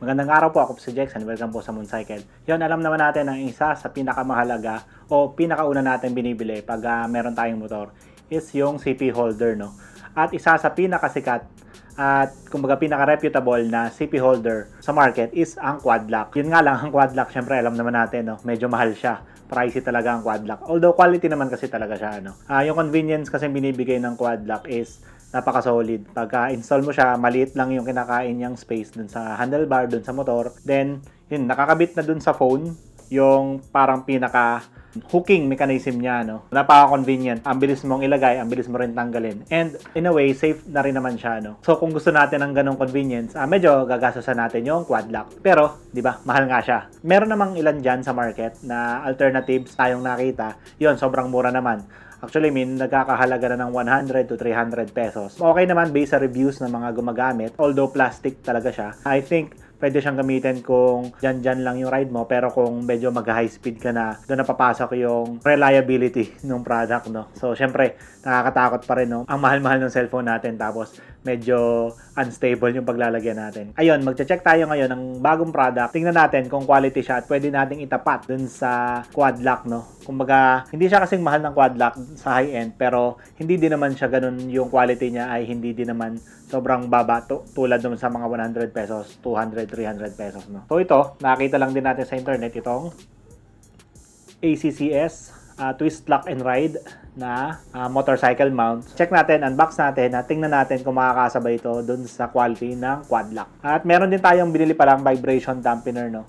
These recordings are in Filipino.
Magandang araw po, ako po si Jex and welcome po sa Mooncycle. Yon, alam naman natin ang isa sa pinakamahalaga o pinakauna natin binibili pag meron tayong motor is yung CP holder, no? At isa sa pinakasikat at kumbaga pinaka-reputable na CP holder sa market is ang quad lock. Yun nga lang, ang quad lock, syempre alam naman natin, no? Medyo mahal siya. Pricey talaga ang quad lock. Although quality naman kasi talaga siya, no? Yung convenience kasi binibigay ng quad lock is napaka-solid. Pagka-install mo siya, maliit lang yung kinakain niyang space dun sa handlebar, dun sa motor. Then, yun, nakakabit na dun sa phone yung parang pinaka-hooking mechanism niya, no? Napaka-convenient. Ang bilis mong ilagay, ang bilis mo rin tanggalin. And, in a way, safe na rin naman siya, no? So, kung gusto natin ng ganong convenience, medyo gagastosan natin yung quad lock. Pero, di ba, mahal nga siya. Meron namang ilan dyan sa market na alternatives tayong nakita. Yun, sobrang mura naman. Actually, nagkakahalaga na ng 100 to 300 pesos. Okay naman based sa reviews ng mga gumagamit. Although plastic talaga siya. I think pwede siyang gamitin kung dyan lang yung ride mo. Pero kung medyo mag-high speed ka na, doon na papasok yung reliability ng product, no? So, syempre, nakakatakot pa rin, no? Ang mahal-mahal ng cellphone natin. Tapos, medyo unstable yung paglalagyan natin. Ayun, magche-check tayo ngayon ng bagong product. Tingnan natin kung quality siya at pwede nating itapat dun sa quad lock, no? Kumbaga, hindi siya kasing mahal ng quad lock sa high-end, pero hindi din naman siya ganun yung quality niya ay hindi din naman sobrang baba tulad naman sa mga 100 pesos, 200, 300 pesos, no? So ito, nakita lang din natin sa internet itong ACCS twist lock and ride na motorcycle mount. Check natin, unbox natin, tingnan natin kung makakasabay ito dun sa quality ng quad lock. At meron din tayong binili palang vibration dampener, no?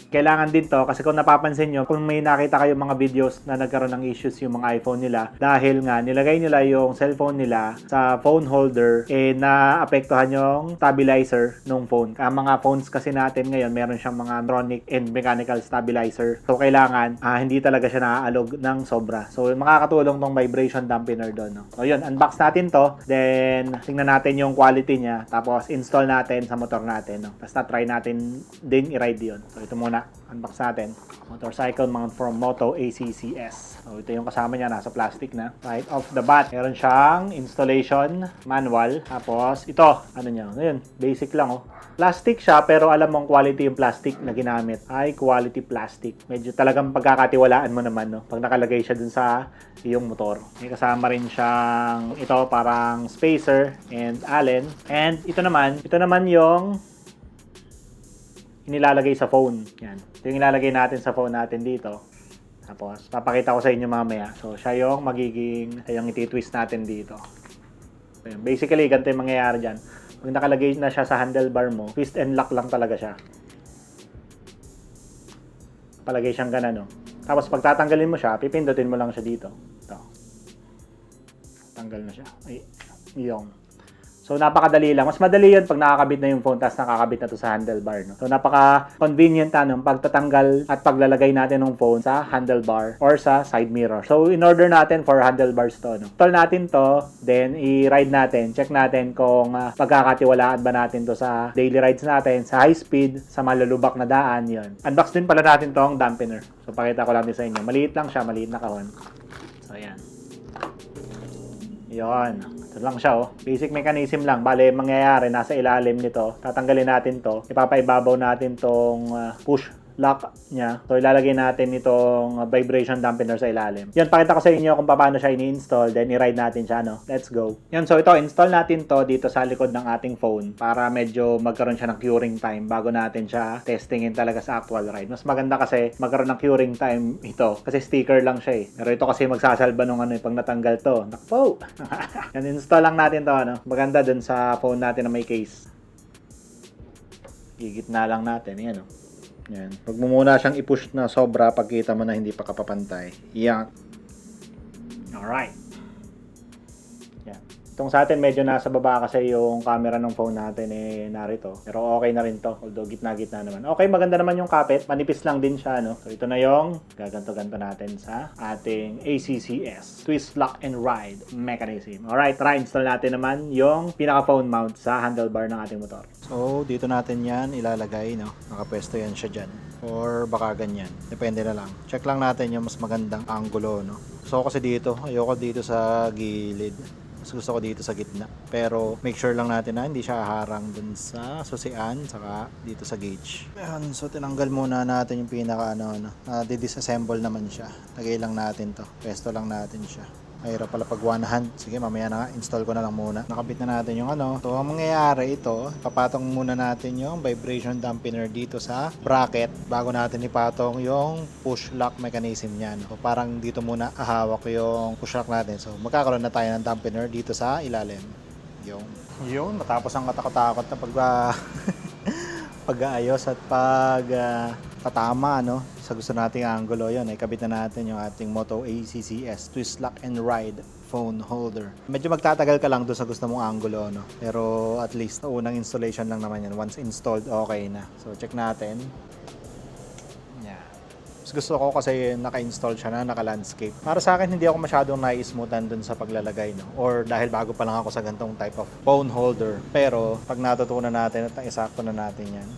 Kailangan din to kasi kung napapansin nyo, kung may nakita kayong mga videos na nagkaroon ng issues yung mga iPhone nila dahil nga nilagay nila yung cellphone nila sa phone holder, naapektuhan yung stabilizer ng phone. Ang mga phones kasi natin ngayon, meron siyang mga electronic and mechanical stabilizer. So, kailangan hindi talaga siya naaalog ng sobra. So, makakatulong tong vibration dampener doon, no? So, yun, unbox natin to. Then, tingnan natin yung quality niya. Tapos, install natin sa motor natin, no? Tapos, na-try natin din i-ride yun. So, ito muna. Unbox natin. Motorcycle mount from Moto ACCS. So, ito yung kasama niya. Nasa plastic na. Right off the bat, meron siyang installation manual. Tapos, ito. Ano niya? Ngayon, basic lang, oh. Plastic siya, pero alam mong quality yung plastic na ginamit. High quality plastic. Medyo talagang pagkakatiwalaan mo naman, no? Pag nakalagay siya dun sa iyong motor. May kasama rin siyang ito, parang spacer and allen. And ito naman yung inilalagay sa phone. Yan. Ito yung ilalagay natin sa phone natin dito. Tapos, papakita ko sa inyo mamaya. So, siya yung iti-twist natin dito. So, yan. Basically, ganito yung mangyayari dyan. Pag nakalagay na siya sa handlebar mo, twist and lock lang talaga siya. Palagay siyang gana, no? Tapos, pag tatanggalin mo siya, pipindutin mo lang siya dito. Ito. Tanggal na siya. Ay, yung. So, napakadali lang. Mas madali yan pag nakakabit na yung phone tapos nakakabit na to sa handlebar, no? So, napaka-convenient ng pagtatanggal at paglalagay natin ng phone sa handlebar or sa side mirror. So, in order natin for handlebars to, no? Install natin to, then i-ride natin. Check natin kung pagkakatiwalaan ba natin to sa daily rides natin, sa high speed, sa malalubak na daan, yun. Unbox din pala natin tong dampener. So, pakita ko lang din sa inyo. Maliit lang siya, maliit na kahon. So, ayan. Yun. Ito lang siya, oh. Basic mechanism lang. Bale, mangyayari, nasa ilalim nito. Tatanggalin natin to. Ipapaibabaw natin tong push lock niya. So, ilalagay natin itong vibration dampener sa ilalim. Yan, pakita ko sa inyo kung paano siya ini-install. Then, i-ride natin siya, no? Let's go. Yan, so ito, install natin to dito sa likod ng ating phone para medyo magkaroon siya ng curing time bago natin siya testingin talaga sa actual ride. Mas maganda kasi magkaroon ng curing time ito. Kasi sticker lang siya, eh. Pero ito kasi magsasalba nung pag natanggal to. Nakpo! Yan, install lang natin to, ano? Maganda dun sa phone natin na may case. Gigitna lang natin. Yan, oh. Yan. Huwag mo muna siyang i-push na sobra pagkita mo na hindi pa kapapantay. Yan. Alright. Yan. Itong sa atin, medyo nasa baba kasi yung camera ng phone natin narito. Pero okay na rin to. Although gitna-gitna naman. Okay, maganda naman yung kapit. Manipis lang din siya, no? So, ito na yung gaganto-ganto natin sa ating ACCS Twist Lock and Ride mechanism. Alright, try install natin naman yung pinaka-phone mount sa handlebar ng ating motor. So, dito natin yan ilalagay, no? Nakapwesto yan siya dyan. Or baka ganyan. Depende na lang. Check lang natin yung mas magandang angulo, no? So, kasi dito, ayoko dito sa gilid. Mas gusto ko dito sa gitna. Pero make sure lang natin na hindi siya harang dun sa susian saka dito sa gauge. Ayan, so tinanggal muna natin yung pinaka di-disassemble naman siya. Lagay lang natin to. Pesto lang natin siya. Mahirap pala pag one hand. Sige, mamaya na nga. Install ko na lang muna. Nakabit na natin yung So, ang mangyayari ito, papatong muna natin yung vibration dampener dito sa bracket bago natin ipatong yung push lock mechanism niyan. So, parang dito muna ahawak yung push lock natin. So, magkakaroon na tayo ng dampener dito sa ilalim. Yun, matapos ang katakot-takot na pag-aayos at patama sa gusto nating angulo. Yun, ikabit na natin yung ating Moto ACCS Twist Lock and Ride phone holder. Medyo magtatagal ka lang doon sa gusto mong angulo, pero at least unang installation lang naman yan. Once installed, okay na. So check natin. Mas gusto ko kasi naka-install siya na naka-landscape. Para sa akin, hindi ako masyadong nai-smoothan dun sa paglalagay, or dahil bago pa lang ako sa gantong type of phone holder. Pero pag natutunan natin at isakto na natin yan,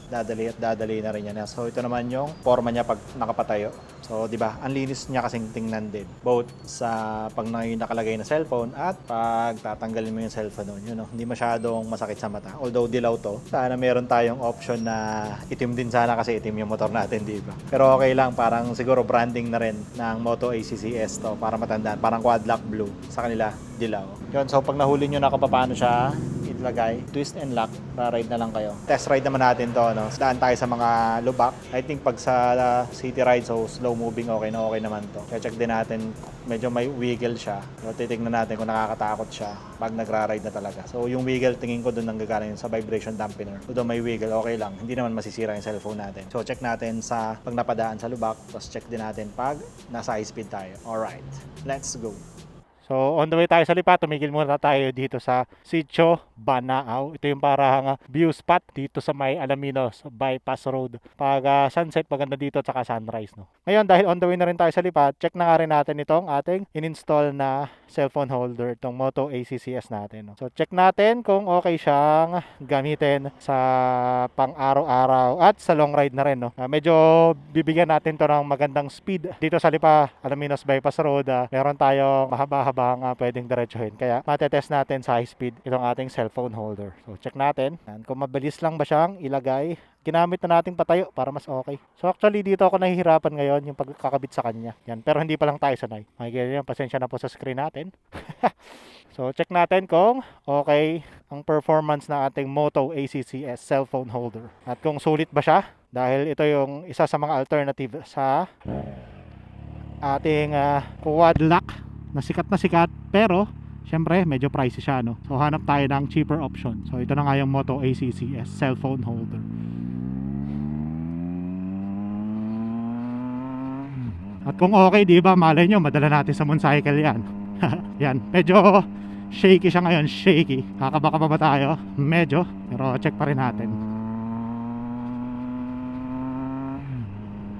dadali na rin yan. So ito naman yung forma niya pag nakapatayo. So di ba, ang linis niya kasing tingnan din. Both sa pag nakalagay na cellphone at pag tatanggalin mo yung cellphone nun. Hindi masyadong masakit sa mata. Although dilaw to, sana meron tayong option na itim din sana kasi itim yung motor natin, di ba? Pero okay lang, parang siguro branding na rin ng Moto ACCS to para matandaan. Parang quad lock blue. Sa kanila, dilaw. Yun, so pag nahuli nyo na kung paano siya ilagay, twist and lock, ride na lang kayo. Test ride naman natin to, Daan tayo sa mga lubak. I think pag sa city ride, so slow moving, okay naman to. Kaya check din natin, medyo may wiggle siya. So titignan natin kung nakakatakot siya pag nagra-ride na talaga. So yung wiggle, tingin ko doon nanggagaling sa vibration dampener. Although may wiggle, okay lang. Hindi naman masisira yung cellphone natin. So check natin sa pag napadaan sa lubak, tapos check din natin pag nasa high speed tayo. Alright, let's go. So on the way tayo sa Lipa, tumigil muna tayo dito sa Sitio Banaaw. Ito yung parang view spot dito sa may Alaminos Bypass Road. Pag sunset, maganda dito at saka sunrise. Ngayon, dahil on the way na rin tayo sa Lipa, check na nga rin natin itong ating in-install na cellphone holder, itong Moto ACCS natin. So check natin kung okay siyang gamitin sa pang-araw-araw at sa long ride na rin. Medyo bibigyan natin to ng magandang speed. Dito sa Lipa, Alaminos Bypass Road, meron tayong mahaba-haba pwedeng diretsuhin. Kaya matetest natin sa high speed itong ating cellphone holder. So check natin kung mabilis lang ba siyang ilagay. Ginamit na nating patayo para mas okay. So actually dito ako nahihirapan ngayon yung pagkakabit sa kanya. Yan, pero hindi pa lang tayo sanay. Makikita nyo, pasensya na po sa screen natin. So check natin kung okay ang performance ng ating Moto ACCS cellphone holder. At kung sulit ba siya, dahil ito yung isa sa mga alternative sa ating quad lock na sikat pero syempre medyo pricey siya, so hanap tayo ng cheaper option. So ito na nga yung Moto ACCS cellphone holder. At kung okay, di ba, malay nyo madala natin sa motorcycle yan. Yan, medyo shaky siya ngayon, shaky. Kakabaka pa ba tayo? Medyo, pero check pa rin natin.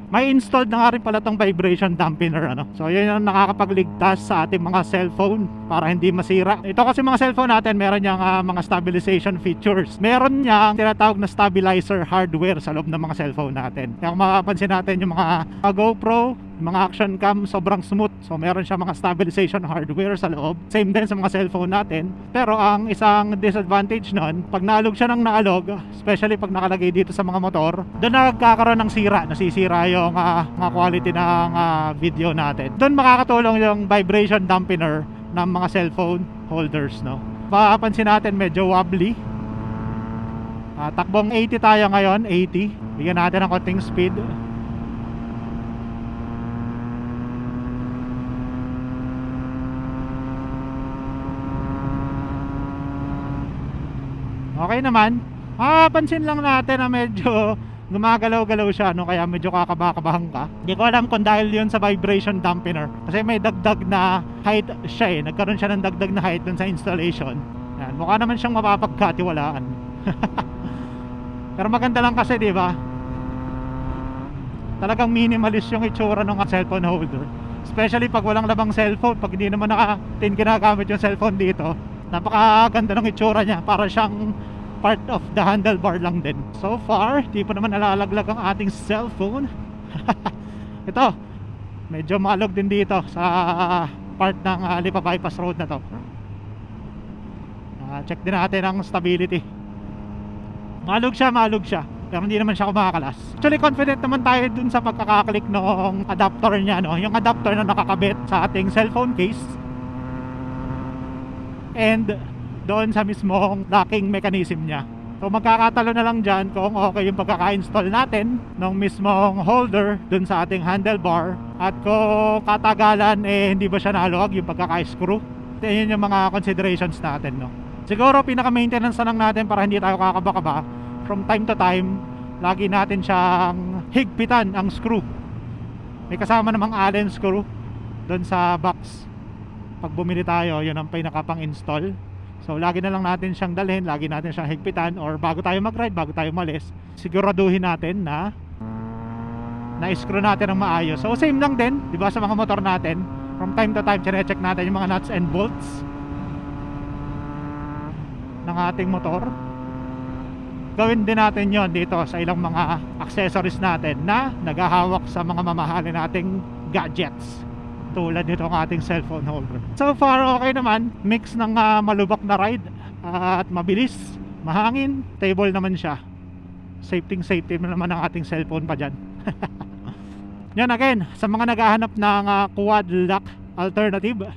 May installed na nga rin pala tong vibration dampener, So yun yung nakakapagligtas sa ating mga cellphone para hindi masira. Ito kasi mga cellphone natin, meron niyang mga stabilization features. Meron niyang tinatawag na stabilizer hardware sa loob ng mga cellphone natin. Kaya kung makapansin natin yung mga GoPro, mga action cam, sobrang smooth. So meron siya mga stabilization hardware sa loob. Same din sa mga cellphone natin. Pero ang isang disadvantage nun, pag naalog siya ng naalog, especially pag nakalagay dito sa mga motor, doon nagkakaroon ng sira, nasisira yung mga quality ng video natin. Doon makakatulong yung vibration dampener ng mga cellphone holders, Mapapansin natin medyo wobbly. Takbong 80 tayo ngayon, 80. Bigyan natin ng konting speed. Okay naman. Pansin lang natin na medyo gumagalaw-galaw siya, kaya medyo kakabakabahan ka. Hindi ko alam kung dahil yun sa vibration dampener. Kasi may dagdag na height siya, nagkaroon siya ng dagdag na height dun sa installation. Yan, mukha naman siyang mapapagkatiwalaan. Pero maganda lang kasi, di ba? Talagang minimalist yung itsura ng cellphone holder. Especially pag walang labang cellphone, pag hindi naman ginagamit yung cellphone dito. Napakaganda ng itsura niya, para siyang part of the handlebar lang din. So far, di pa naman nalalaglag ang ating cellphone. Ito, medyo malog din dito sa part ng Lipa Bypass Road na to. Check din natin ang stability. Malog siya, pero hindi naman siya kumakalas. Actually, confident naman tayo dun sa pagkakaklik ng adapter niya, no? Yung adapter na nakakabit sa ating cellphone case and doon sa mismong locking mechanism niya. So magkakatalo na lang dyan kung okay yung pagkaka-install natin ng mismong holder dun sa ating handlebar, at kung katagalan hindi ba siya naluwag yung pagkaka-screw. Yun yung mga considerations natin, no? Siguro pinaka-maintenance na lang natin para hindi tayo kakaba-kaba, from time to time lagi natin siyang higpitan ang screw. May kasama namang Allen screw doon sa box. Pag bumili tayo, yun ang pinaka-pang install. So lagi na lang natin siyang dalhin, lagi natin siyang higpitan, or bago tayo mag-ride, bago tayo malis, siguraduhin natin na na-screw natin ang maayos. So same lang din, di ba, sa mga motor natin. From time to time, check natin yung mga nuts and bolts ng ating motor. Gawin din natin yon dito sa ilang mga accessories natin na naghahawak sa mga mamahalin nating gadgets, tulad nito ang ating cellphone holder. So far okay naman, mix ng malubak na ride at mabilis, mahangin, stable naman siya. Safety naman ang ating cellphone pa dyan. Yan, again, sa mga naghahanap ng quad lock alternative,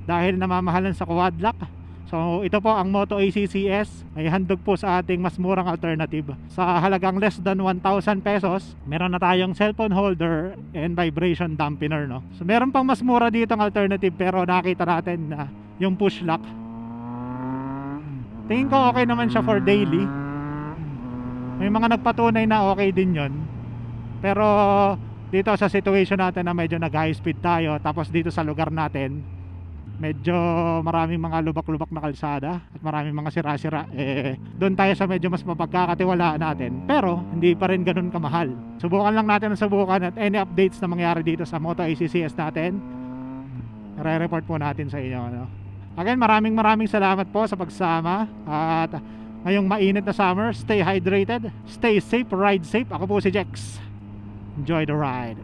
dahil namamahalan sa quad lock, so ito po ang Moto ACCS, may handog po sa ating mas murang alternative. Sa halagang less than 1,000 pesos, meron na tayong cellphone holder and vibration dampener, no? So meron pang mas mura dito ang alternative, pero nakita natin na yung push lock. Tingin ko okay naman siya for daily. May mga nagpatunay na okay din yon. Pero dito sa situation natin na medyo nag high speed tayo, tapos dito sa lugar natin medyo maraming mga lubak-lubak na kalsada at maraming mga sira-sira, doon tayo sa medyo mas mapagkakatiwalaan natin, pero hindi pa rin ganun kamahal. Subukan lang natin ang subukan, at any updates na mangyari dito sa Moto ACCS natin, re-report po natin sa inyo, no? Again, maraming salamat po sa pagsama, at ngayong mainit na summer, stay hydrated, stay safe, ride safe. Ako po si Jex. Enjoy the ride.